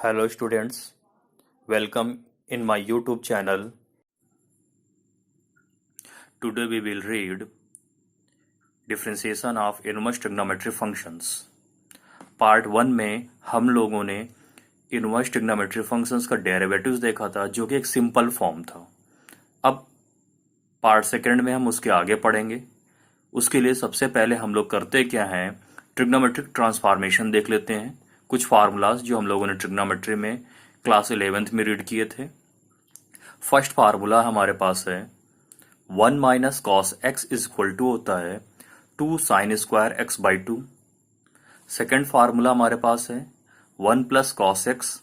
Hello students, welcome in my YouTube channel. Today we will read differentiation of inverse trigonometric functions. Part 1 में हम लोगों ने inverse trigonometry functions का derivatives देखा था जो कि एक सिंपल फॉर्म था। अब पार्ट सेकंड में हम उसके आगे पढ़ेंगे। उसके लिए सबसे पहले हम लोग करते क्या हैं, ट्रिग्नोमेट्रिक ट्रांसफॉर्मेशन देख लेते हैं। कुछ फार्मूलाज जो हम लोगों ने ट्रिग्नोमेट्री में क्लास 11th में रीड किए थे। फर्स्ट फार्मूला हमारे पास है 1 minus cos x is equal to होता है 2 sine square x by 2। Second formula हमारे पास है 1 plus cos x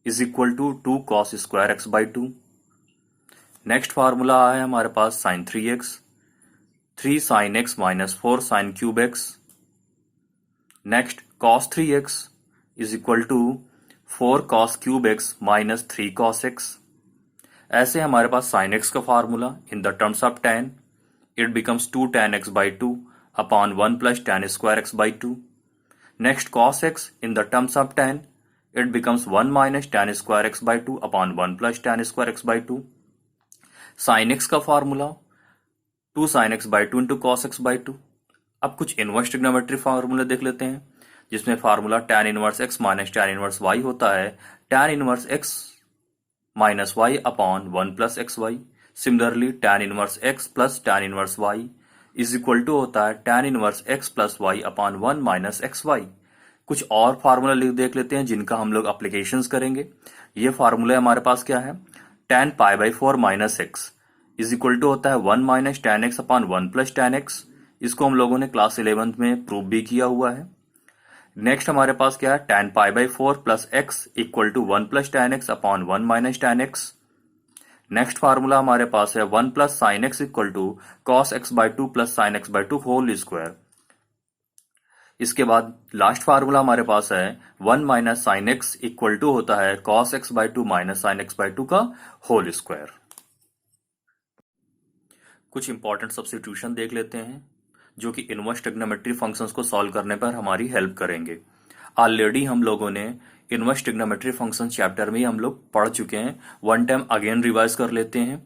is equal to 2 cos square x by 2। Next formula है हमारे पास sine 3x, 3 sine x minus 4 sine cube x. Next cos 3x is equal to 4 cos cube x minus 3 cos x. ऐसे हमारे पास sine x का formula in the terms of tan it becomes 2 tan x by 2 upon 1 plus tan square x by 2। Next cos x in the terms of tan it becomes 1 minus tan square x by 2 upon 1 plus tan square x by 2। Sine x का formula 2 sin x by 2 into cos x by 2। अब कुछ inverse trigonometry फार्मूले देख लेते हैं जिसमें formula tan inverse x minus tan inverse y होता है tan inverse x minus y upon 1 plus x y. Similarly tan inverse x plus tan inverse y is equal to होता है tan inverse x plus y upon 1 minus x y. कुछ और formula देख लेते हैं जिनका हम लोग अप्लीकेशंस करेंगे। ये फार्मूला हमारे पास क्या है, tan pi by 4 minus x is equal to होता है 1 minus tan x upon 1 plus tan x। इसको हम लोगों ने क्लास 11th में प्रूव भी किया हुआ है। नेक्स्ट हमारे पास क्या है, tan pi by 4 plus x equal to 1 plus tan x upon 1 minus tan x। Next formula हमारे पास है 1 plus sine x equal to cos x by 2 plus sine x by 2 whole square. इसके बाद last formula हमारे पास है 1 minus sine x equal to होता है cos x by 2 minus sine x by 2 का होल स्क्वायर। कुछ इंपॉर्टेंट सब्स्टिट्यूशन देख लेते हैं जो कि इनवर्स ट्रिग्नोमेट्री फंक्शंस को सॉल्व करने पर हमारी हेल्प करेंगे। ऑलरेडी हम लोगों ने इनवर्स ट्रिग्नोमेट्री फंक्शन चैप्टर में ही हम लोग पढ़ चुके हैं। वन टाइम अगेन रिवाइज कर लेते हैं।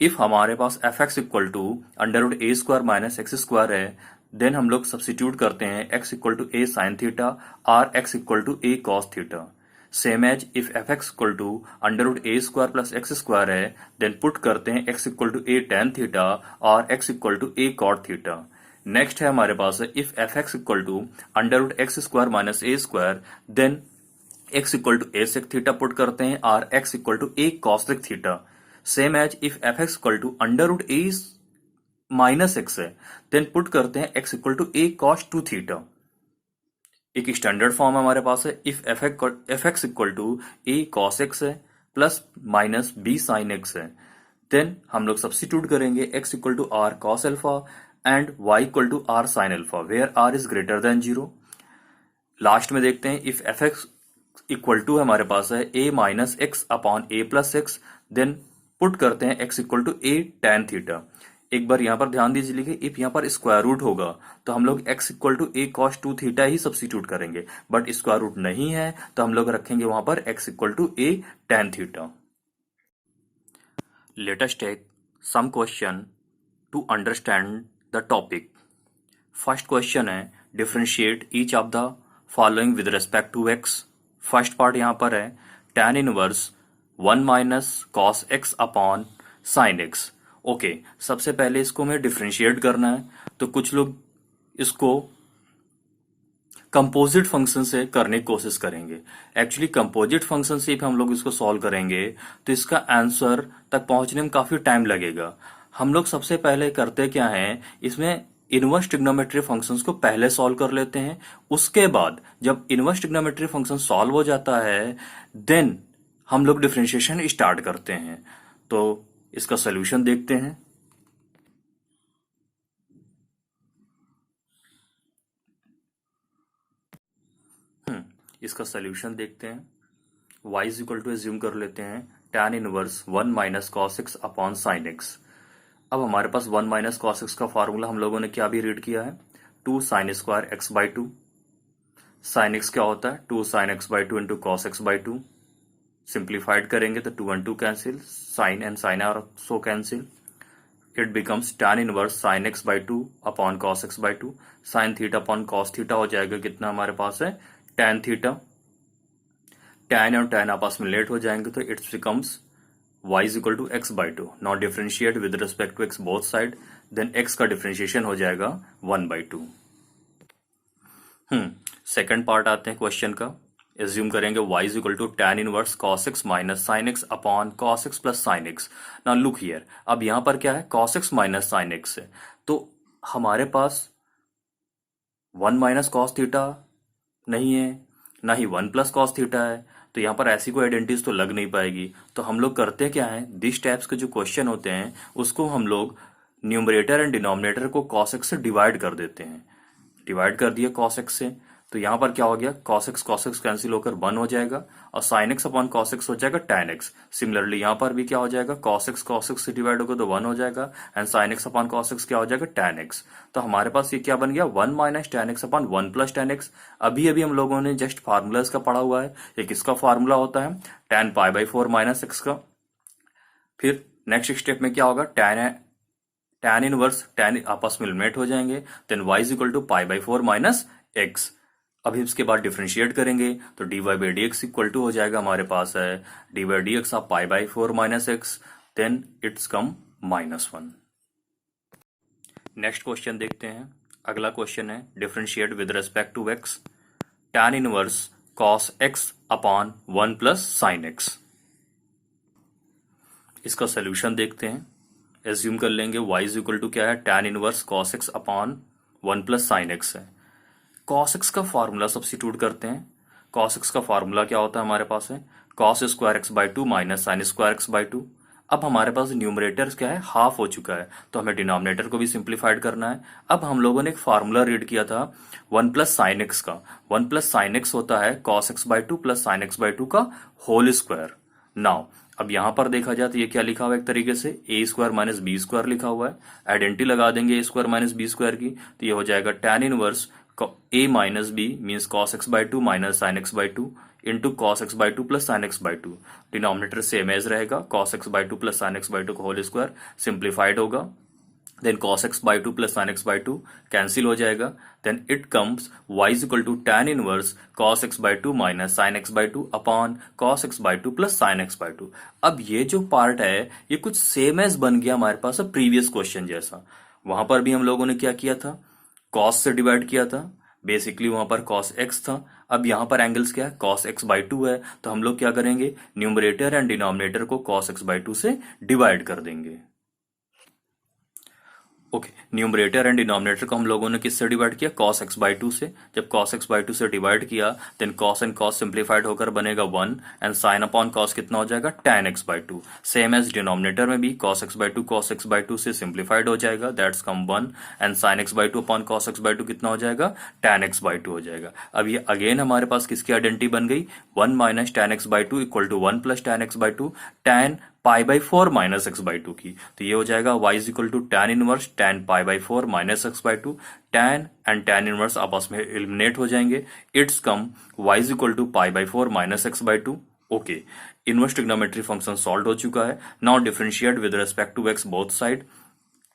इफ हमारे पास f x equal to under root a square minus x square है, देन हम लोग सब्सटीट्यूट करते हैं x equal to a sine theta और x equal to a cos theta. Same as if f x equal to under root a square plus x square है, then put करते हैं x equal to a tan theta और x equal to a cot theta. Next है हमारे पास if f x equal to under root x square minus a square, then x equal to a sec theta put करते हैं और x equal to a cosec theta. Same as if f x equal to under root a minus x है, then put करते हैं x equal to a cos 2 theta. एक standard form हमारे पास है if f x equal to a cos x है plus minus b sine x है, then हम लोग सब्सटीट्यूट करेंगे x equal to r cos alpha and y equal to r sine alpha where r is greater than 0। Last में देखते हैं if f x equal to हमारे पास है a minus x upon a plus x, then put करते हैं x equal to a tan theta. एक बार यहाँ पर ध्यान दीजिए, इफ यहाँ पर स्क्वायर रूट होगा तो हम लोग x equal to a cos 2 theta ही सब्सटीट्यूट करेंगे, बट स्क्वायर रूट नहीं है तो हम लोग रखेंगे वहां पर x equal to a tan theta. Let us take some question to understand the topic. First question है differentiate each of the following with respect to x. First part यहाँ पर है tan inverse 1 minus cos x upon sine x. Okay, सबसे पहले इसको हमें differentiate करना है, तो कुछ लोग इसको कंपोजिट फंक्शन से करने की कोशिश करेंगे। एक्चुअली कंपोजिट फंक्शन से हम लोग इसको सॉल्व करेंगे तो इसका आंसर तक पहुंचने में काफी टाइम लगेगा। हम लोग सबसे पहले करते क्या है, इसमें इनवर्स ट्रिग्नोमेट्री फंक्शंस को पहले सॉल्व कर लेते हैं। उसके बाद जब इनवर्स ट्रिग्नोमेट्री फंक्शन सॉल्व हो जाता है, देन हम लोग डिफरेंशिएशन स्टार्ट करते हैं। तो इसका सोल्यूशन देखते हैं। इसका सोल्यूशन देखते हैं। y is equal to assume कर लेते हैं tan inverse 1 minus cos x upon sine x. अब हमारे पास 1 माइनस कॉस एक्स का फार्मूला हम लोगों ने क्या भी रीड किया है, 2 sine square x by 2। Sine x क्या होता है, 2 sine x by two into cos x by two. Simplified करेंगे तो 2 and 2 cancel, sine and sine are so cancel, it becomes tan inverse sine x by two upon cos x by two. Sine theta upon cos theta हो जाएगा, कितना हमारे पास है, tan theta. tan और tan आपस में लेट हो जाएंगे तो it's becomes y is equal to x by two. Not differentiate with respect to x both side, then x का डिफ्रेंशिएशन हो जाएगा 1/2। सेकेंड पार्ट आते हैं क्वेश्चन का। एज्यूम करेंगे y is equal to tan inverse cos x minus sine x upon cos x plus sine x. Now look here, अब यहां पर क्या है, cos x minus sine x है, तो हमारे पास 1 माइनस कॉस थीटा नहीं है, ना ही 1 प्लस कॉस थीटा है, तो यहाँ पर ऐसी कोई आइडेंटिटीज तो लग नहीं पाएगी। तो हम लोग करते क्या है, दिस टाइप्स के जो क्वेश्चन होते हैं उसको हम लोग न्यूमरेटर एंड डिनोमिनेटर को cos x से डिवाइड कर देते हैं। डिवाइड कर दिया cos x से, तो यहाँ पर क्या हो गया, cos x कैंसिल होकर 1 हो जाएगा और sin x upon cos x हो जाएगा tan x। सिमिलरली यहाँ पर भी क्या हो जाएगा, cos x से डिवाइड होगा तो 1 हो जाएगा and sin x upon cos x क्या हो जाएगा, tan x। तो हमारे पास ये क्या बन गया, 1 minus tan x upon 1 plus tan x। अभी अभी हम लोगों ने जस्ट फार्मूलाज का पढ़ा हुआ है, ये किसका फार्मूला होता है, tan pi by 4 minus x का। फिर नेक्स्ट स्टेप में क्या होगा, tan इनवर्स tan आपस में एलिमिनेट हो जाएंगे, then y is equal to pi by 4 minus x. अभी इसके बाद डिफरेंशिएट करेंगे तो dy by d x equal to हो जाएगा, हमारे पास है dy by d x of pi by 4 minus x, then it's come -1। Next question देखते हैं। अगला क्वेश्चन है differentiate with respect to x tan inverse cos x upon 1 plus sine x. इसका सोल्यूशन देखते हैं। एज्यूम कर लेंगे y इज इक्वल टू क्या है, tan inverse cos x upon 1 plus sine x है। cos x का फार्मूला सब्स्टिट्यूट करते हैं। cos x का फार्मूला क्या होता है, हमारे पास है cos square x by two minus sine square x by two. अब हमारे पास न्यूमरेटर क्या है, हाफ हो चुका है, तो हमें डिनोमिनेटर को भी सिंप्लीफाइड करना है। अब हम लोगों ने एक फार्मूला रीड किया था 1 प्लस साइन एक्स का। 1 प्लस साइन एक्स होता है cos x by two plus sine x by two का होल स्क्वायर। नाउ अब यहां पर देखा जाए तो ये क्या लिखा हुआ है, एक तरीके से a square minus b square लिखा हुआ है। आइडेंटिटी लगा देंगे a square minus b square की, तो ये हो जाएगा tan inverse a minus b means cos x by two minus sine x by two into cos x by two plus sine x by two. Denominator same as रहेगा, cos x by two plus sine x by two का whole square simplified होगा, then cos x by two plus sine x by two cancel हो जाएगा, then it comes y is equal to tan inverse cos x by two minus sine x by two upon cos x by two plus sine x by two. अब ये जो part है ये कुछ same as बन गया हमारे पास previous question जैसा। वहां पर भी हम लोगों ने क्या किया था, cos से डिवाइड किया था, बेसिकली वहां पर cos x था। अब यहां पर एंगल्स क्या है, cos x बाई टू है, तो हम लोग क्या करेंगे, न्यूमरेटर एंड डिनोमिनेटर को cos x बाई टू से डिवाइड कर देंगे। ओके, न्यूमरेटर एंड डिनोमिनेटर को हम लोगों ने किससे डिवाइड किया, cos x बाई टू से। जब cos x बाई टू से डिवाइड किया then cos and cos simplified होकर बनेगा 1 एंड sin अपॉन cos कितना हो जाएगा, tan x by two. Same as denominator में भी cos x by two cos x by two से सिंप्लीफाइड हो जाएगा, that's come 1 and sin x by two upon cos x by two कितना हो जाएगा, tan x बाई टू हो जाएगा। अब ये अगेन हमारे पास किसकी आइडेंटिटी बन गई, 1 minus tan x by two equal to 1 plus tan x by two tan pi by 4 minus x by two की। तो ये हो जाएगा y is equal to tan inverse tan pi by 4 minus x by two. tan and tan inverse आपस में eliminate हो जाएंगे, it's come y is equal to pi by 4 minus x by two. Okay, inverse trigonometry function solve हो चुका है। Now differentiate with respect to x both side.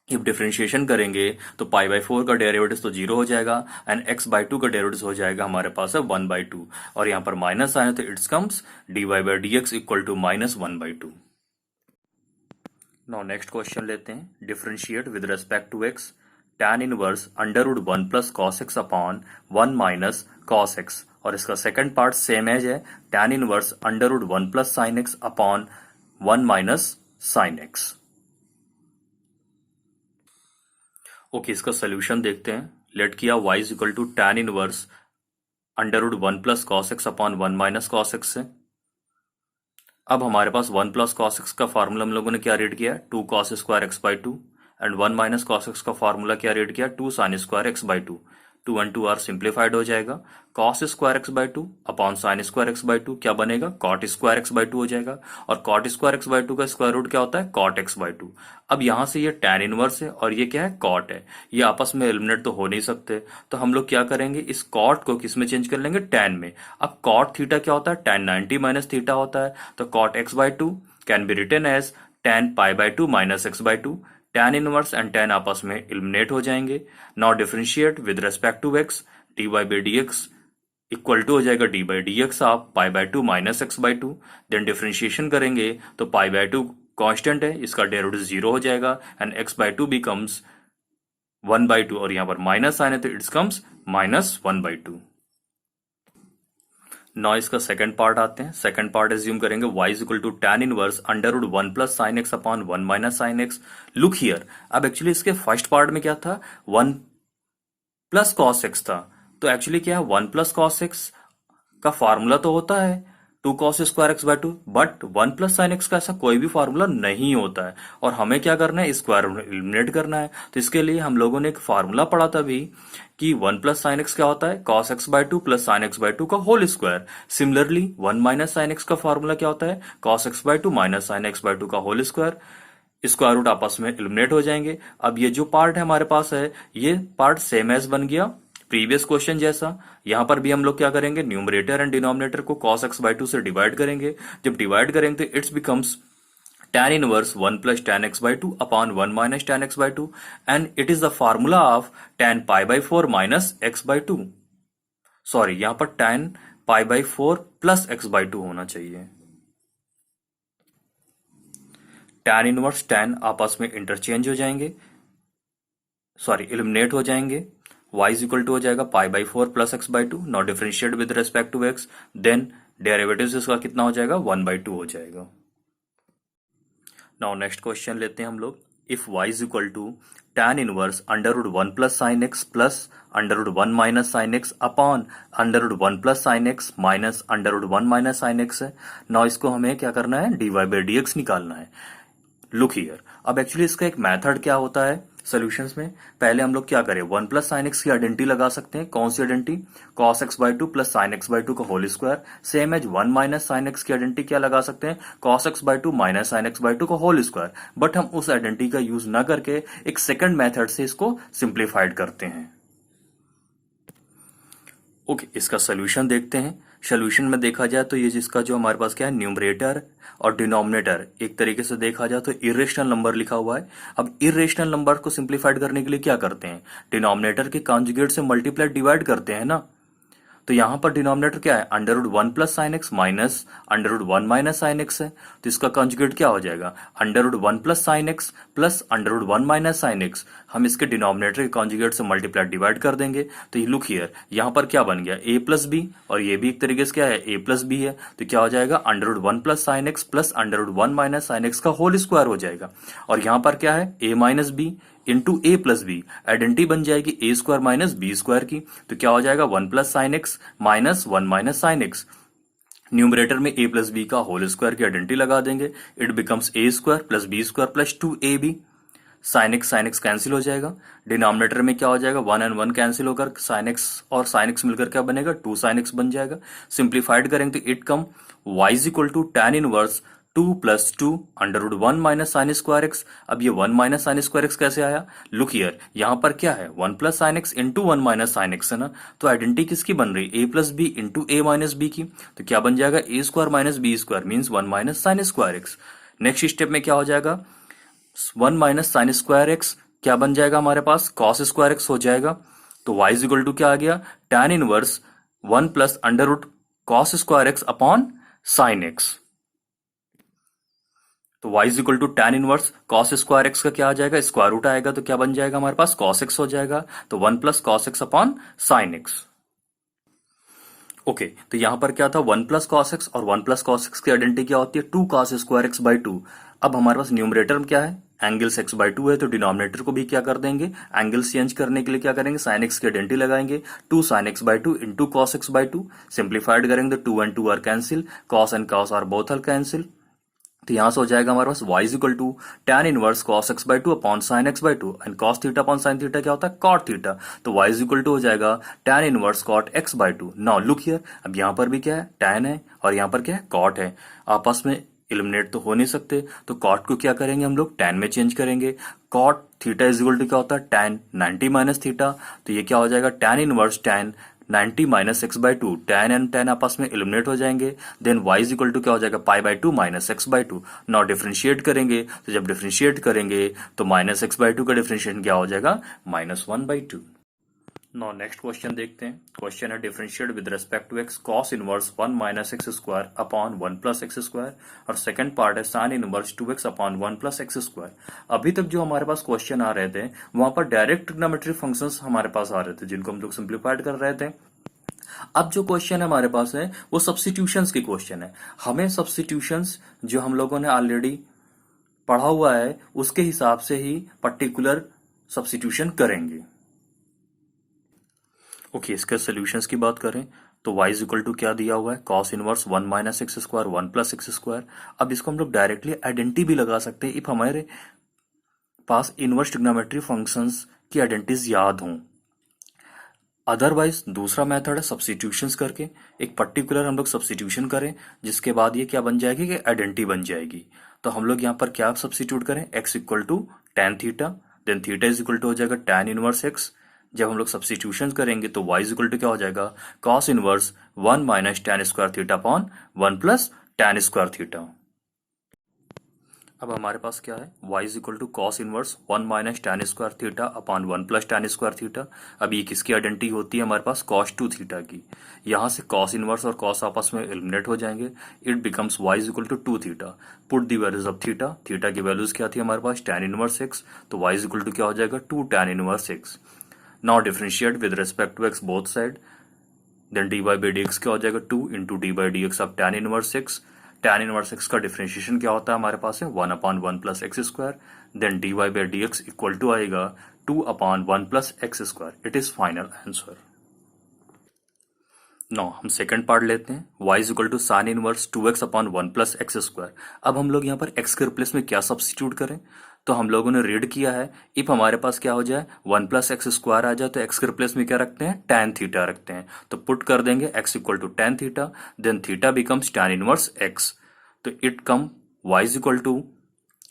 जब differentiation करेंगे तो पाई बाई 4 का डेरिवेटिव तो 0 हो जाएगा एंड x बाई टू का डेरिवेटिव हो जाएगा हमारे पास है 1 बाई टू, और यहाँ पर माइनस आए तो it's comes dy by d x equal to minus 1 by two. Now next question लेते हैं। Differentiate with respect to x tan inverse under root 1 plus cos x upon 1 minus cos x, और इसका second part same as है tan inverse under root 1 plus sine x upon 1 minus sine x. Okay, इसका solution देखते हैं। Let किया y is equal to tan inverse under root 1 plus cos x upon 1 minus cos x से। अब हमारे पास 1 plus cos x का formula हम लोगों ने क्या रीड किया, 2 cos square x by two, and 1 minus cos x का फार्मूला क्या रीड किया, 2 sine square x by two. Two and two are simplified हो जाएगा, cos square x by two upon sine square x by two क्या बनेगा, cot square x by two हो जाएगा। और cot square x by two का square root क्या होता है, कॉट एक्स बाई टू। अब यहां से ये टैन इनवर्स है और ये क्या है, कॉट है, ये आपस में एलिमिनेट तो हो नहीं सकते, तो हम लोग क्या करेंगे, इस कॉट को किस में चेंज कर लेंगे, टैन में। अब कॉट थीटा क्या होता है, टैन 90 माइनस थीटा होता है, तो cot x by two can be written as tan pi by two minus x by two. Tan inverse and tan आपस में एलिमिनेट हो जाएंगे। Now differentiate with respect to x, d y by d x equal to हो जाएगा d by d x of pi by two minus x by two. Then differentiation करेंगे तो पाई by to constant है, इसका derivative 0 हो जाएगा and x by two becomes 1 by two, और यहां पर माइनस साइन है तो it's comes minus 1 by two. Now इसका सेकंड पार्ट आते हैं। सेकंड पार्ट एज्यूम करेंगे y is equal to tan inverse under root 1 plus sine x upon 1 minus sine x. Look here, अब एक्चुअली इसके first part में क्या था, 1 plus cos x था, तो एक्चुअली क्या है, 1 प्लस कॉस एक्स का फार्मूला तो होता है 2 cos square x by 2, but 1 plus sine x का ऐसा कोई भी फार्मूला नहीं होता है, और हमें क्या करना है, स्क्वायर एलिमिनेट करना है। तो इसके लिए हम लोगों ने एक फार्मूला पढ़ा था अभी कि 1 प्लस साइन एक्स क्या होता है, cos x by 2 plus sine x by 2 का whole square. Similarly 1 minus sine x का फार्मूला क्या होता है, cos x by 2 minus sine x by 2 का होल स्क्वायर। स्क्वायर रूट आपस में एलिमिनेट हो जाएंगे। अब ये जो पार्ट है हमारे पास है, ये पार्ट सेम एज बन गया प्रीवियस क्वेश्चन जैसा। यहां पर भी हम लोग क्या करेंगे, न्यूमरेटर एंड डिनोमिनेटर को cos x बाई 2 से डिवाइड करेंगे। जब डिवाइड करेंगे तो it's becomes tan inverse 1 plus tan x by 2 upon 1 minus tan x by 2, and it is the formula of tan pi by 4 minus x by 2। Sorry, यहां पर tan pi by 4 plus x by 2 होना चाहिए। tan inverse tan आपस में interchange हो जाएंगे, sorry eliminate हो जाएंगे। y इज इक्वल टू हो जाएगा pi by 4 plus x by 2। Now differentiate with respect to x, then derivative इसका कितना हो जाएगा, 1 बाई 2 हो जाएगा। नाउ नेक्स्ट क्वेश्चन लेते हैं हम लोग। If y is equal to tan inverse under root 1 plus sine x plus under root 1 minus sine x upon under root 1 plus sine x minus under root 1 minus sine x है। Now इसको हमें क्या करना है, d y by d x निकालना है। Look here, अब actually इसका एक मेथड क्या होता है सॉल्यूशंस में, पहले हम लोग क्या करें, 1 प्लस साइन एक्स की आइडेंटिटी लगा सकते हैं। कौन सी identity, cos x by 2 plus sine x by 2 का whole square. Same as 1 minus sine x की आइडेंटिटी क्या लगा सकते हैं, cos x by 2 minus sine x by 2 का होल स्क्वायर। बट हम उस आइडेंटिटी का यूज ना करके एक सेकंड मेथड से इसको सिंप्लीफाइड करते हैं। ओके, इसका सोल्यूशन देखते हैं। सोल्यूशन में देखा जाए तो ये जिसका जो हमारे पास क्या है, न्यूमरेटर और डिनोमिनेटर एक तरीके से देखा जाए तो इरेशनल नंबर लिखा हुआ है। अब इरेशनल नंबर को सिंप्लीफाइड करने के लिए क्या करते हैं, डिनोमिनेटर के कॉन्जुगेट से मल्टीप्लाई डिवाइड करते हैं ना। तो यहां पर डिनोमिनेटर क्या है, under root 1 plus sine x minus under root 1 minus sine x है, तो इसका कॉन्जुगेट क्या हो जाएगा, under root 1 plus sine x plus under root 1 minus sine x. हम इसके डिनोमिनेटर के कॉन्जुगेट से मल्टीप्लाई डिवाइड कर देंगे, तो ये लुक हियर, यहां पर क्या बन गया, a प्लस बी, और ये भी एक तरीके से क्या है, a प्लस बी है, तो क्या हो जाएगा, under root 1 plus sine x plus under root 1 minus sine x का होल स्क्वायर हो जाएगा। और यहां पर क्या है, a minus b into a plus b, identity बन जाएगी a square minus b square की, तो क्या हो जाएगा 1 plus sine x minus 1 minus sine x. Numerator में a प्लस बी का होल स्क्वायर की आइडेंटिटी लगा देंगे, it becomes a square plus b square plus 2ab। Sine x cancel हो जाएगा। डिनोमिनेटर में क्या हो जाएगा, 1 एंड 1 कैंसिल होकर साइन एक्स और साइन एक्स मिलकर क्या बनेगा, 2 साइन एक्स बन जाएगा। सिंप्लीफाइड करेंगे तो it come y is equal to tan inverse 2 plus 2 under root 1 minus sine square x. अब ये 1 माइनस साइन स्क्वायर एक्स कैसे आया, लुक हियर, यहां पर क्या है, 1 plus sine x into 1 minus sine x है ना, तो आइडेंटिटी किसकी बन रही, a plus b into a minus b की, तो क्या बन जाएगा, a square minus b square means 1 minus sine square x. Next step में क्या हो जाएगा, 1 माइनस साइन स्क्वायर एक्स क्या बन जाएगा हमारे पास, कॉस स्क्वायर एक्स हो जाएगा। तो y इज इक्वल टू क्या आ गया, tan inverse 1 plus under root cos square x upon sine x. तो y is equal to tan inverse cos square x का क्या आ जाएगा, स्क्वायर रूट आएगा, तो क्या बन जाएगा हमारे पास, कॉस एक्स हो जाएगा, तो 1 plus cos x upon sine x. Okay, तो यहां पर क्या था, 1 प्लस कॉस एक्स और 1 प्लस कॉस एक्स की आइडेंटिटी क्या होती है, 2 कॉस स्क्वायर एक्स बाई 2। अब हमारे पास न्यूमरेटर में क्या है, एंगल्स एक्स बाई 2 है, तो डिनोमिनेटर को भी क्या कर देंगे, एंगल्स चेंज करने के लिए क्या करेंगे, साइन एक्स की आइडेंटिटी लगाएंगे, 2 sine x by 2 into cos x by 2। Simplified करेंगे तो 2 and 2 are cancel, cos and cos are both are cancel. तो यहां से हो जाएगा हमारे पास y is equal to tan inverse cos x by two upon sin x by two, and cos theta upon sin theta क्या होता है, cot थीटा। तो y इज इक्वल टू हो जाएगा tan inverse cot x by two. Now look here, अब यहाँ पर भी क्या है, tan है और यहाँ पर क्या है, cot है। आपस में इलिमिनेट तो हो नहीं सकते, तो cot को क्या करेंगे हम लोग, tan में चेंज करेंगे। cot theta is equal to क्या होता है, tan 90 माइनस थीटा। तो ये क्या हो जाएगा, tan inverse tan 90 minus x by two, tan and tan आपस में इलिमिनेट हो जाएंगे। Then y is equal to क्या हो जाएगा, pi by two minus x by two. Now differentiate करेंगे, तो जब डिफ्रेंशिएट करेंगे तो माइनस एक्स बाई टू का डिफ्रेंशिएशन क्या हो जाएगा, -1/2। नाउ नेक्स्ट क्वेश्चन देखते हैं। क्वेश्चन है differentiate with respect to x cos inverse 1 minus x square upon 1 plus x square, और सेकंड पार्ट है sin inverse 2x upon 1 plus x square. अभी तक जो हमारे पास क्वेश्चन आ रहे थे वहां पर डायरेक्ट ट्रिग्नोमेट्री फंक्शंस हमारे पास आ रहे थे जिनको हम लोग सिंप्लीफाइड कर रहे थे। अब जो क्वेश्चन है हमारे पास है वो सब्स्टिट्यूशंस की क्वेश्चन है। हमें सब्स्टिट्यूशंस जो हम लोगों ने ऑलरेडी पढ़ा हुआ है उसके हिसाब से ही पर्टिकुलर सब्स्टिट्यूशन करेंगे। ओके, इसके सॉल्यूशंस की बात करें तो y इज इक्वल टू क्या दिया हुआ है, cos inverse 1 minus x square 1 plus x square. अब इसको हम लोग डायरेक्टली आइडेंटिटी भी लगा सकते हैं इफ हमारे पास इनवर्स ट्रिग्नोमेट्री फंक्शंस की आइडेंटिटीज याद हों। अदरवाइज दूसरा मेथड है सब्स्टिट्यूशंस करके, एक पर्टिकुलर हम लोग सब्स्टिट्यूशन करें जिसके बाद ये क्या बन जाएगी कि आइडेंटिटी बन जाएगी। तो हम लोग यहाँ पर क्या सब्स्टिट्यूट करें, x equal to tan theta, then theta is equal to हो जाएगा tan इनवर्स x। जब हम लोग सब्स्टिट्यूशन करेंगे तो y इज इक्वल टू क्या हो जाएगा, cos inverse 1 minus tan square theta upon 1 plus tan square theta. अब हमारे पास क्या है, y is equal to cos inverse 1 minus tan square theta upon 1 plus tan square theta. अब ये किसकी आइडेंटिटी होती है हमारे पास, cos 2 थीटा की। यहाँ से cos इनवर्स और cos आपस में एलिमिनेट हो जाएंगे, it becomes y is equal to 2 theta. Put the values of theta, theta की वैल्यूज क्या थी हमारे पास, tan इनवर्स x, तो y इज इक्वल टू क्या हो जाएगा, 2 tan inverse x। Now differentiate with respect to x both side, देन dy बाई डी एक्स क्या हो जाएगा, 2 into d by d x of tan inverse x। tan inverse x का differentiation क्या होता है हमारे पास है, 1 upon 1 plus x square, then dy by d x equal to आएगा 2 upon 1 plus x square. It is final answer. Now, हम second part लेते हैं, y is equal to sine inverse 2x upon 1 plus x square. अब हम लोग यहाँ पर x के रिप्लेस में क्या सब्स्टिट्यूट करें, तो हम लोगों ने रीड किया है इफ हमारे पास क्या हो जाए 1 प्लस एक्स स्क्वायर आ जाए तो x के रिप्लेस में क्या रखते हैं, tan थीटा रखते हैं। तो पुट कर देंगे x equal to tan theta, then theta becomes tan inverse x। तो it come y is equal to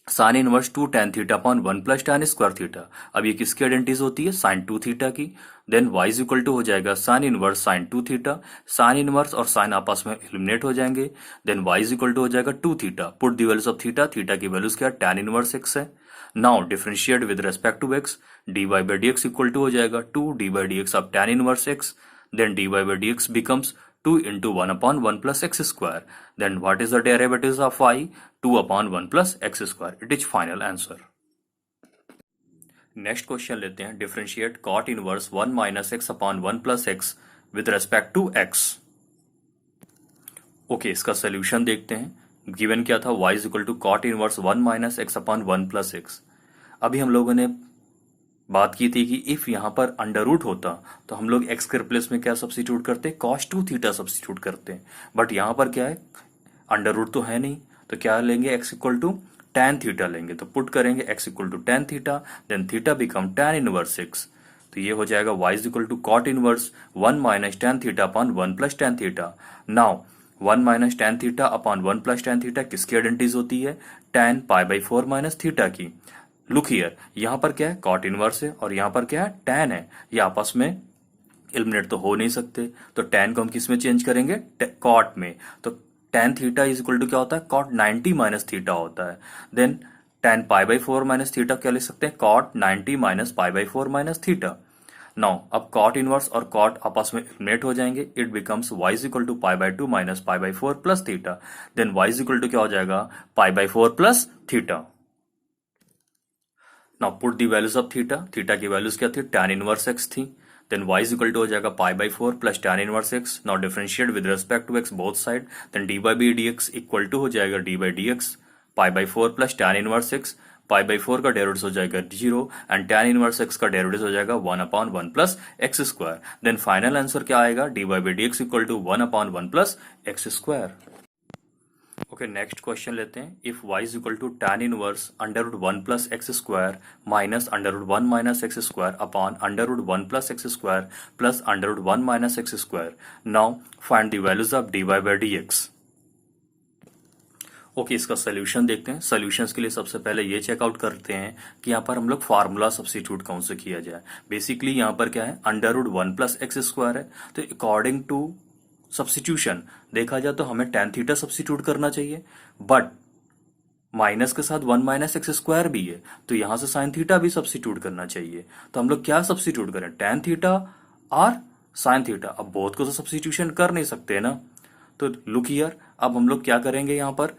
sine inverse 2 tan theta upon 1 plus tan square theta. अब ये किसकी आइडेंटिटीज होती है, साइन 2 थीटा की। Then y is equal to हो जाएगा sine inverse sine 2 theta, sine inverse और साइन आपस में एलिमिनेट हो जाएंगे। Then y is equal to हो जाएगा 2 theta, put the values of theta, theta की वैल्यूज क्या, tan इनवर्स x है। Now differentiate with respect to x, dy by d x equal to हो जाएगा 2 d by d x of tan inverse x, then dy by d x becomes 2 into 1 upon 1 plus x square. Then what is the derivatives of y? 2 upon 1 plus x square. It is final answer. Next question लेते हैं, differentiate cot inverse 1 minus x upon 1 plus x with respect to x। Okay, इसका solution देखते हैं। Given क्या था, y is equal to cot inverse 1 minus x upon 1 plus x. अभी हम लोगों ने बात की थी कि इफ यहाँ पर अंडर रूट होता तो हम लोग x के रिप्लेस में क्या सब्स्टिट्यूट करते, cos 2 थीटा सब्स्टिट्यूट करते हैं। बट यहाँ पर क्या है, अंडर रूट तो है नहीं, तो क्या लेंगे, x equal to tan theta लेंगे। तो पुट करेंगे x equal to tan theta, then theta become tan inverse x। तो ये हो जाएगा y is equal to cot inverse 1 minus tan theta upon 1 plus tan theta. Now 1 minus tan theta upon 1 plus tan theta किसकी identities होती है, tan pi by 4 minus theta की। Look here, यहाँ पर क्या है, कॉट इनवर्स है और यहाँ पर क्या है, tan है। ये आपस में एलिमिनेट तो हो नहीं सकते, तो tan को हम किस में चेंज करेंगे, कॉट में। तो tan theta is equal to क्या होता है, कॉट 90 माइनस थीटा होता है। Then tan pi by 4 minus theta क्या लिख सकते हैं, cot 90 minus pi by 4 minus theta. Now अब कॉट इनवर्स और कॉट आपस में एलिमिनेट हो जाएंगे, it becomes y is equal to pi by 2 minus pi by 4 plus theta. Then y is equal to क्या हो जाएगा, pi by 4 plus theta. Now put the values of theta, theta की values क्या थी, tan inverse x थी। Then y is equal to हो जाएगा pi by 4 plus tan inverse x। Now differentiate with respect to x both side, then d by b d x equal to हो जाएगा d by d x pi by 4 plus tan inverse x। Pi by 4 का derivative हो जाएगा 0 and tan inverse x का derivative हो जाएगा 1 upon 1 plus x square. Then final answer क्या आएगा, d by b d x equal to 1 upon 1 plus x square. Okay, next question लेते हैं। If y is equal to tan inverse under root one plus x square minus under root one minus x square upon under root one plus x square plus under root one minus x square, now find the values of dy by dx। Okay, इसका solution देखते हैं। Solutions के लिए सबसे पहले ये checkout करते हैं कि यहाँ पर हम लोग फार्मूला सब्स्टिट्यूट कौन से किया जाए। बेसिकली यहाँ पर क्या है, under root one plus x square है, तो अकॉर्डिंग टू सब्स्टिट्यूशन देखा जाए तो हमें tan थीटा सब्स्टिट्यूट करना चाहिए, बट माइनस के साथ वन माइनस एक्स स्क्वायर भी है, तो यहां से साइन थीटा भी सब्स्टिट्यूट करना चाहिए। तो हम लोग क्या सब्स्टिट्यूट करें, tan थीटा और साइन थीटा। अब बोथ को तो सब्स्टिट्यूशन कर नहीं सकते ना, तो लुक हियर, अब हम लोग क्या करेंगे यहाँ पर,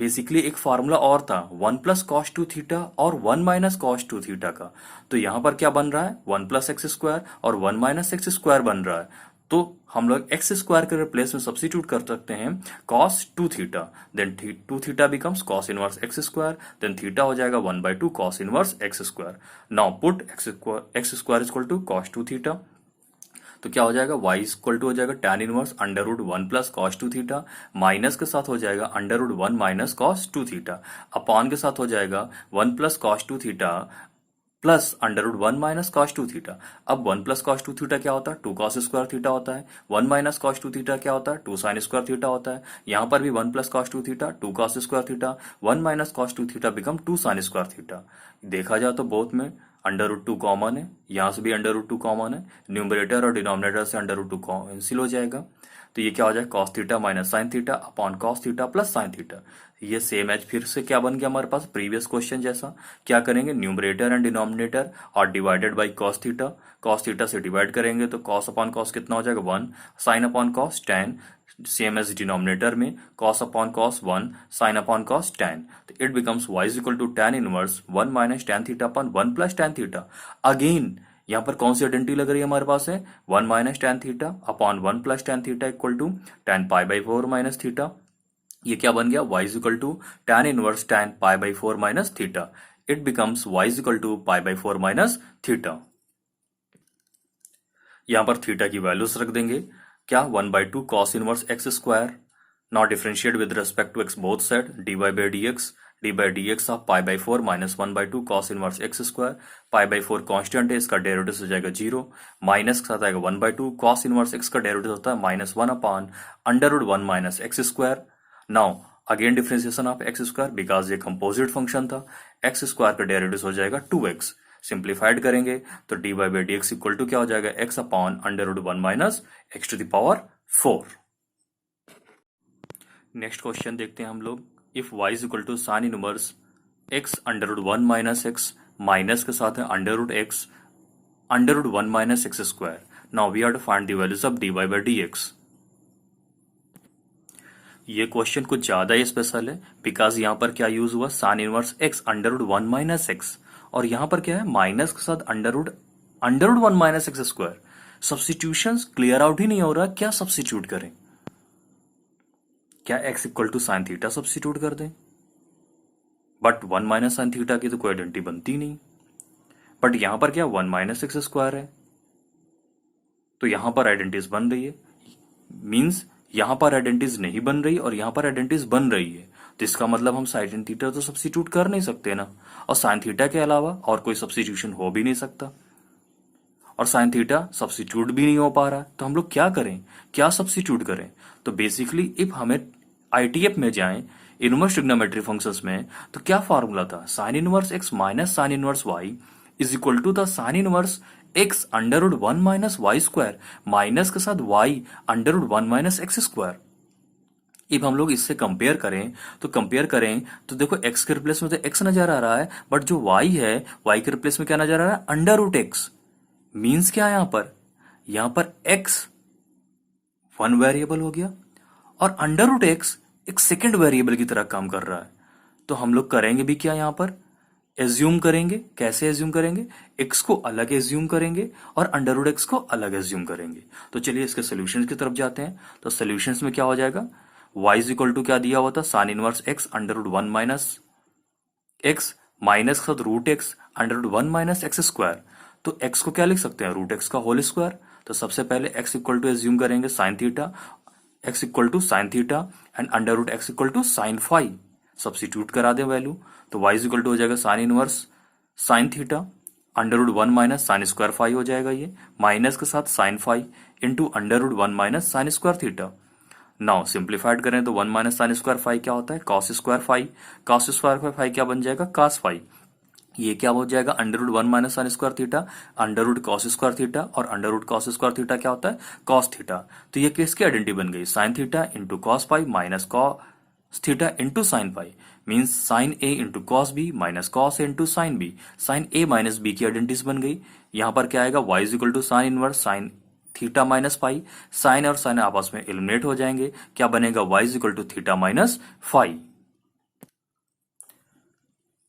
बेसिकली एक फार्मूला और था one plus cos two theta और one minus cos two theta का। तो यहां पर क्या बन रहा है, वन प्लस एक्स स्क्वायर और वन माइनस एक्स स्क्वायर बन रहा है। तो हम लोग एक्स स्क्वायर के रिप्लेस में सब्स्टिट्यूट कर सकते हैं cos two theta, then two theta becomes cos inverse x square, then theta हो जाएगा one by two cos inverse x square. Now put x square equal to cos two theta, तो क्या हो जाएगा, y इक्वल टू हो जाएगा tan inverse under root one plus cos two theta, minus के साथ हो जाएगा under root one minus cos two theta, upon के साथ हो जाएगा one plus cos two theta plus under root one minus cos two theta. अब one plus cos two theta क्या होता है, टू कॉस स्क्वायर थीटा होता है। One minus cos two theta क्या होता है, टू साइन स्क्वायर थीटा होता है। यहाँ पर भी one plus cos two theta, two cos square theta, one minus cos two theta become two sine square theta. देखा जाए तो बोथ में अंडर रूट टू कॉमन है, यहाँ से भी अंडर रूट टू कॉमन है, न्यूमरेटर और डिनोमिनेटर से अंडर रूट टू कैंसिल हो जाएगा। तो ये क्या हो जाएगा, cos theta minus sine theta upon cos theta plus sine theta. ये सेम एज फिर से क्या बन गया हमारे पास प्रीवियस क्वेश्चन जैसा। क्या करेंगे, न्यूमरेटर एंड डिनोमिनेटर और डिवाइडेड बाई कॉस थीटा से डिवाइड करेंगे तो कॉस अपॉन कॉस कितना हो जाएगा, one, sine upon cos tan, same as denominator में cos upon cos one, sine upon cos tan. तो it becomes y is equal to tan inverse one minus tan theta upon one plus tan theta. Again यहाँ पर कौन सी identity लग रही है हमारे पास है, one minus tan theta upon one plus tan theta equal to tan pi by four minus theta. ये क्या बन गया, y is equal to tan inverse tan pi by four minus theta. It becomes y is equal to pi by four minus theta. यहां पर theta की values रख देंगे, क्या, one by two cos inverse x square, now differentiate with respect to x both side, D by d x, D by d x of pi by four minus one by two cos inverse x square. Pi by four constant है, इसका derivative हो जाएगा zero, minus के साथ आएगा one by two cos inverse x का derivative होता है minus one upon under root one minus x square. Now again differentiation of x square, because ये कंपोजिट फंक्शन था, एक्स स्क्वायर का डेरिवेटिव हो जाएगा टू एक्स। सिंप्लीफाइड करेंगे तो d by by d x equal to क्या हो जाएगा, x upon under root one minus x to the power four. Next question देखते हैं हम लोग। If y is equal to sine inverse x under root one minus x, minus के साथ है under root x under root one minus x square. Now we have to find the values of d by by d x. ये question कुछ ज्यादा ही special है, because यहाँ पर क्या यूज हुआ, sine inverse x under root one minus x, और यहाँ पर क्या है, माइनस के साथ under root one minus x square. Substitution clear out ही नहीं हो रहा, क्या सब्स्टिट्यूट करें, क्या x equal to sine theta substitute कर दें, but one minus sine theta की तो कोई आइडेंटिटी बनती नहीं, बट यहां पर क्या वन माइनस एक्स स्क्वायर है, तो यहां पर आइडेंटिटीज बन रही है, मींस यहां पर आइडेंटिटीज नहीं बन रही और यहां पर आइडेंटिटीज बन रही है, तो इसका मतलब हम साइन थीटा तो सब्स्टिट्यूट कर नहीं सकते ना, और साइन थीटा के अलावा और कोई सब्स्टिट्यूशन हो भी नहीं सकता, और साइन थीटा सब्स्टिट्यूट भी नहीं हो पा रहा, तो हम लोग क्या करें, क्या सब्स्टिट्यूट करें। तो बेसिकली इफ हमें आईटीएफ में जाएं, इनवर्स ट्रिग्नोमेट्री फंक्शंस में, तो क्या फॉर्मूला था, sine inverse x minus sine inverse y is equal to the sine inverse x under root one minus y square, minus के साथ y under root one minus x square. If हम लोग इससे compare करें तो देखो x के replace में तो एक्स नजर आ रहा है, बट जो वाई है, वाई के रिप्लेस में क्या नजर आ रहा है, अंडर रूट एक्स। मीन्स क्या है यहां पर एक्स वन वेरिएबल हो गया और अंडर रूट एक्स एक सेकेंड वेरिएबल की तरह काम कर रहा है। तो हम लोग करेंगे भी क्या, यहां पर एज्यूम करेंगे। कैसे एज्यूम करेंगे, एक्स को अलग एज्यूम करेंगे और अंडर रूट एक्स को अलग एज्यूम करेंगे। तो चलिए इसके सोल्यूशन की तरफ जाते हैं। तो सोल्यूशन में क्या हो जाएगा, y इज इक्वल टू क्या दिया हुआ था, sine inverse x under root one minus x, minus के साथ root x under root one minus x square. तो x को क्या लिख सकते हैं, रूट एक्स का होल स्क्वायर। तो सबसे पहले x इक्वल टू एज्यूम करेंगे sine theta, x equal to sine theta and under root x equal to sine phi. Substitute करा दें वैल्यू, तो y इक्वल टू हो जाएगा sine inverse sine theta under root 1 minus sine square phi हो जाएगा, ये minus के साथ sine phi into under root 1 minus sine square theta. Now simplified करें तो 1 माइनस साइन स्क्वायर फाई क्या होता है, cos square phi. Cos square phi क्या बन जाएगा, कॉस फाई। ये क्या हो जाएगा, under root 1 minus sine square theta under root cos square theta, और under root cos square theta क्या होता है, कॉस थीटा। तो ये किसकी आइडेंटिटी बन गई, sine theta into cos phi minus cos theta into sine phi, means sine a into cos b minus cos a into sine b. Sine a minus b की identities बन गई। यहां पर क्या आएगा, y is equal to sine inverse sine theta minus phi. Sine और sine आपस में एलिमिनेट हो जाएंगे, क्या बनेगा, y is equal to theta minus phi.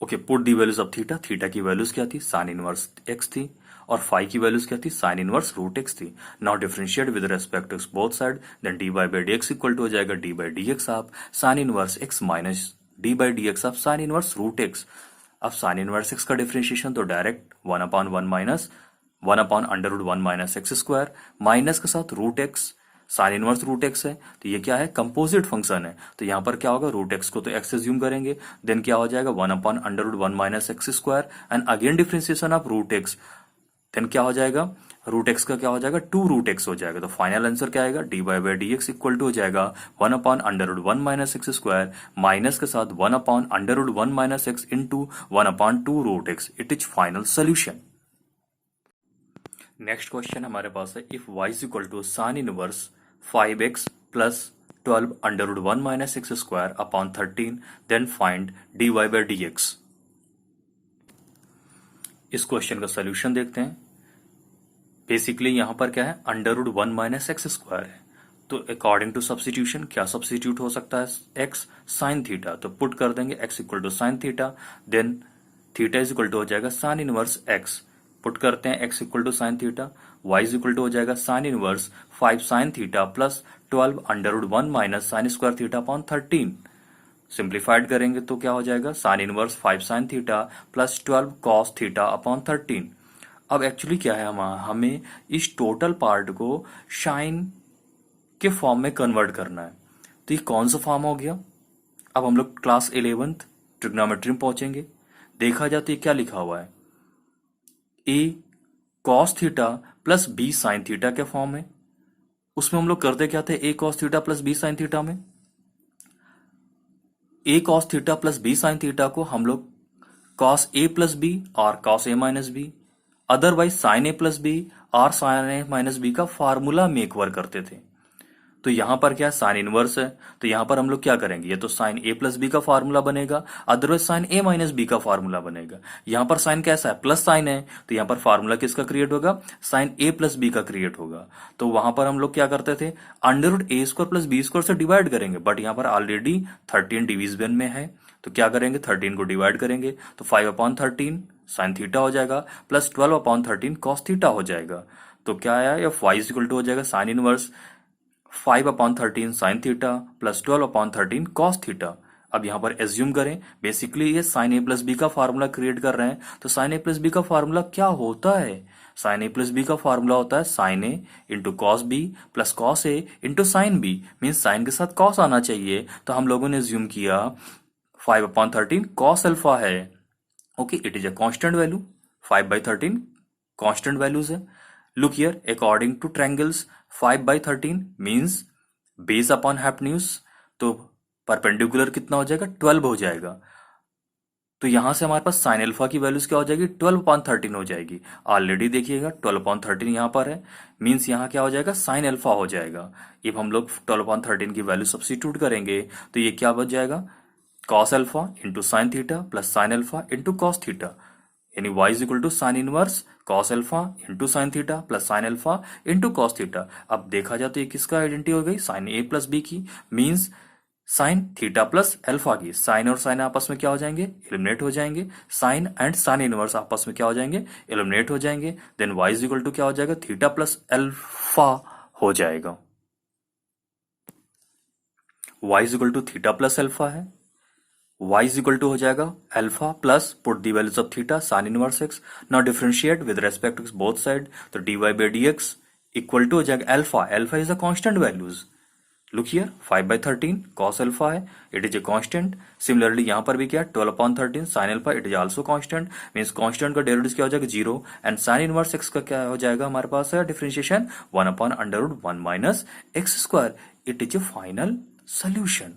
Okay, put the values of theta. Theta की वैल्यूज क्या थी, साइन इनवर्स एक्स थी, और फाई की वैल्यूज क्या थी, साइन इनवर्स रूट एक्स थी। Now differentiate with respect to both side, then d by d x equal to हो जाएगा d by d x of sine inverse x minus d by d x of sine inverse root x. अब sine inverse x का differentiation तो direct 1/1 minus 1 under root 1 minus x square, minus के साथ root x, sine inverse root x है, तो ये क्या है, कंपोजिट फंक्शन है। तो यहां पर क्या होगा, रूट एक्स को तो एक्स एज्यूम करेंगे, देन क्या हो जाएगा 1 under root 1 minus x square and again differentiation of root x, then क्या हो जाएगा, रूट एक्स का क्या हो जाएगा, 2 रूट एक्स हो जाएगा। तो फाइनल आंसर क्या आएगा, d by d x equal to हो जाएगा 1 under root 1 minus x square minus के साथ 1 under root 1 minus x into 1/2 root x. It is final solution. Next question हमारे पास है, if y is equal to sine inverse 5x plus 12 under root 1 minus x square upon 13, then find dy by dx। इस question का solution देखते हैं। Basically यहां पर क्या है, under root 1 minus x square है, तो अकॉर्डिंग टू सब्सटीट्यूशन क्या सब्सटीट्यूट हो सकता है, x साइन थीटा, तो पुट कर देंगे x equal to sine theta, then theta is equal to हो जाएगा साइन इनवर्स x, पुट करते हैं x equal to sine theta, y is equal to हो जाएगा sine inverse 5 sine theta plus 12 under root 1 minus sine square theta upon 13। Simplified करेंगे तो क्या हो जाएगा, sine inverse 5 sine theta plus 12 cos theta upon 13। अब एक्चुअली क्या है, हमें इस टोटल पार्ट को साइन के फॉर्म में कन्वर्ट करना है। तो ये कौन सा फॉर्म हो गया, अब हम लोग क्लास 11th ट्रिग्नोमेट्री में पहुंचेंगे। देखा जाए तो ये क्या लिखा हुआ है, a cos theta plus b sine theta के फॉर्म में। उसमें हम लोग करते क्या थे, a cos theta plus b sine theta में a cos theta plus b sine theta को हम लोग कॉस ए प्लस बी और cos a minus b, otherwise sine A plus b और साइन ए माइनस बी का formula make work करते थे। तो यहां पर क्या साइन इनवर्स है, तो यहां पर हम लोग क्या करेंगे, ये तो साइन ए प्लस बी का फार्मूला बनेगा, otherwise sine a minus b का फार्मूला बनेगा। यहां पर साइन कैसा है, प्लस साइन है, तो यहां पर फार्मूला किसका क्रिएट होगा, साइन ए प्लस बी का क्रिएट होगा। तो वहां पर हम लोग क्या करते थे, under root a square plus b square से डिवाइड करेंगे, बट यहां पर ऑलरेडी 13 डिविजन में है, तो क्या करेंगे, 13 को डिवाइड करेंगे तो 5/13 साइन थीटा हो जाएगा प्लस 12/13 कॉस थीटा हो जाएगा। तो क्या आया, एफ वाई इक्वल टू हो जाएगा sine inverse 5/13 sine theta plus 12/13 cos theta. अब यहां पर एज्यूम करें, बेसिकली ये साइन ए प्लस बी का फार्मूला क्रिएट कर रहे हैं, तो साइन ए प्लस बी का फार्मूला क्या होता है, साइन ए प्लस बी का फार्मूला होता है sine a into cos b plus cos a into sine b, means sine के साथ कॉस आना चाहिए। तो हम लोगों ने एज्यूम किया 5/13 कॉस अल्फा है। Okay, it is a constant value, 5/13 constant values है। Look here, according to triangles 5/13 means base upon hypotenuse, तो परपेंडिकुलर कितना हो जाएगा, 12 हो जाएगा। तो यहां से हमारे पास साइन अल्फा की वैल्यूज क्या हो जाएगी, 12/13 हो जाएगी। ऑलरेडी देखिएगा 12/13 यहां पर है, मीन्स यहां क्या हो जाएगा, साइन अल्फा हो जाएगा। अब हम लोग 12/13 की वैल्यू सब्स्टिट्यूट करेंगे तो ये क्या बच जाएगा, cos alpha into sine theta plus sine alpha into cos theta, यानी y is equal to sine inverse cos alpha into sine theta plus sine alpha into cos theta. अब देखा जाए तो ये किसका आइडेंटिटी हो गई, साइन ए प्लस बी की, means sine theta plus alpha की। साइन और साइन आपस में क्या हो जाएंगे, एलिमिनेट हो जाएंगे, साइन एंड साइन इनवर्स आपस में क्या हो जाएंगे, एलिमिनेट हो जाएंगे, then y is equal to क्या हो जाएगा, थीटा प्लस अल्फा हो जाएगा। y is equal to theta plus alpha है, y इज इक्वल टू हो जाएगा alpha plus put the values of theta sine inverse x. Now differentiate with respect to both side, तो dy by dx equal to हो जाएगा alpha, alpha is the constant values, look here 5/13 cos alpha है, it is a constant. Similarly यहाँ पर भी क्या 12/13 sin alpha, it is also constant. Means constant का derivative क्या हो जाएगा 0, एंड sin इनवर्स x का क्या हो जाएगा हमारे पास है differentiation 1/√1 - x square. It is A final solution.